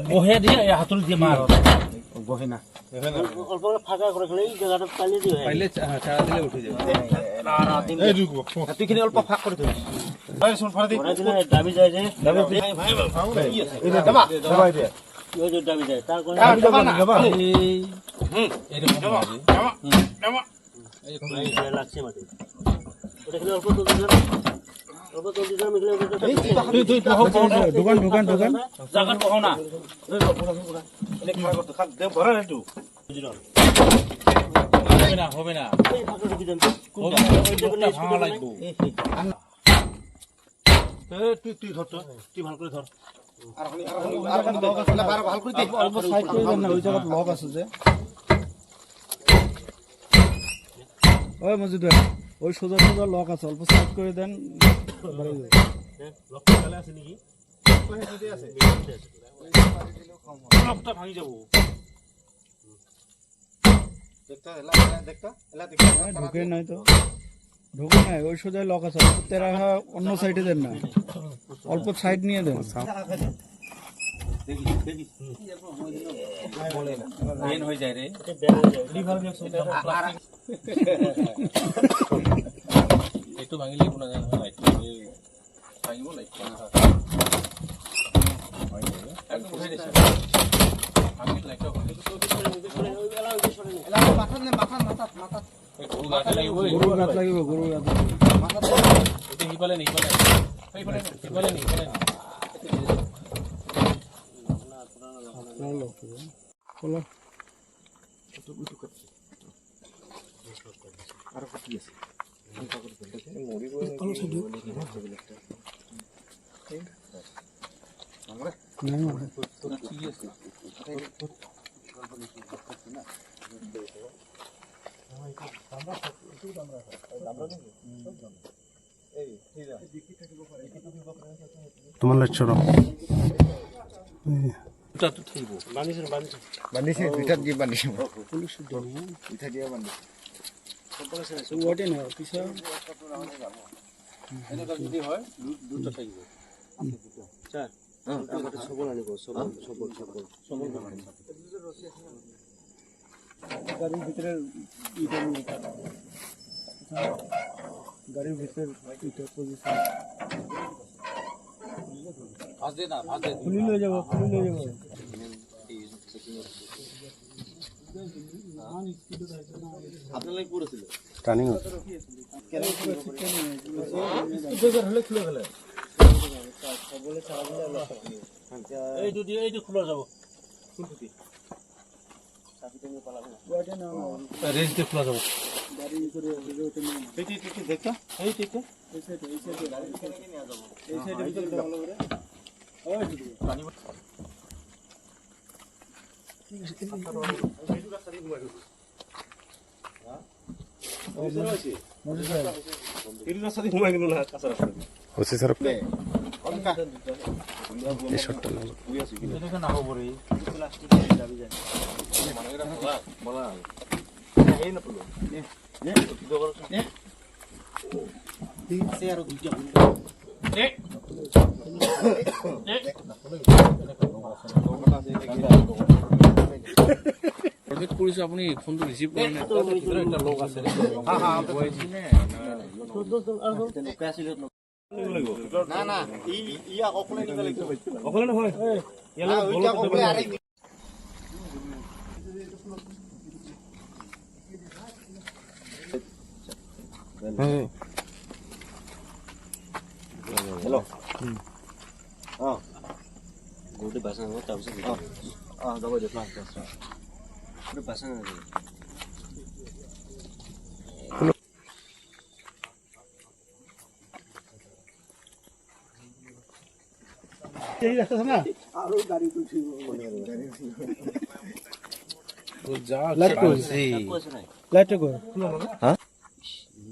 বহে দিয়ে হাতুড়ি দিয়ে মার বহে না অল্প ফাঁকা করে খেলে এই জায়গাটা পাইলে দিয়ে পাইলে চারা দিলে উঠে যাবে এই রুকো তুইখিনি অল্প ফাঁক করে দিস ভাই শুন ফাড়া দি দাবি যায় যে ভাই ভাই এই দেবা দেবা দে ওই যে দাবি যায় তার কোন দেবা না দেবা এরকম দেবা দেবা এই লাগছে মাটি ওটা খেলে অল্প তুলতে যাবে অল্প তুলতে যাবে মিলে তুই দোকান জায়গা বহাও না এনে খাওয়া করতে খাক দে ভরা না তুই হবে না এই ফাঁকা ঢুকে যান ভাঙা লাগবো তুই ধর তো তুই ভালো করে ধর ভালো করে দে অল্প সাইড করে দেন না ওই জায়গায় লক আছে যে ওই মজিদ ভাই ওই সোজা সোজা লক আছে অল্প সাইড করে দেন লক খেলা আছে নাকি লকটা ভাঙি যাব দেখতা ঢুকে নাই তো ঢুকে নাই ওই সোজা লক আছে অল্প তেরা অন্য সাইডে দেন না অল্প সাইড নিয়ে দেন মেন হয়ে যায় রে একটু ভাঙিলে কোনো জানা লাইট ভাঙিব লাইট একদম উঠাই দিছে ভাঙি লাইটটা গরু গাছ লাগিব গরু গাছ লাগিব গরু গাছ এটা হিপালে নেই হিপালে নেই খোলা তোমার লেকচার এটা তো থাকবো বানিছে দুইটা দিয়ে বানিছে দুইটা দিয়ে বানিছে ওইটা না পিছা এনেকা যদি হয় দুটো থাকবো স্যার আমাদের সবল আনিব সবল গাড়ির ভিতরে ইটা নিয়ে গাড়ির ভিতরে ইটা পজিশন ভাজ দে না ভাজ দে খুলি লয়ে যাব আপনার লাগি পুরো ছিল টার্নিং হলে খুলে গেলে এই দুটি খোলা যাব ওইটা না রেঞ্জ দিয়ে খোলা যাবো গাড়ি করে ওইটা নিয়ে এই দেখতা এই দেখতা এই সাইডে এই সাইডে ভিতরে ভালো করে ওই এই রাস্তা দিয়ে ঘুমাই গেল না কাঁচা রাস্তা ওসি স্যার দে অনকা এই শটটা নাও এটা না হবো রে প্লাস্টিক দাবি যায় বলা এই না পড়লো সে আর দুইটা প্রজেক্ট কৰিছো আপুনি ফোনটো ৰিসিভ কৰে না এটা লোক আছে হ্যাঁ বয়সিনে না না ই অকলে নিতে লাগবে অকলে নহয় ইয়ালে ওইটা অকলে আরে হ্যালো গোটে বাসন হ'ব তাৰপিছত যাব দে প্লাস গোটে বাসন হ'ব এই ৰাস্তা না যা লাইট কৰ সেই লাইট কৰ হ্যাঁ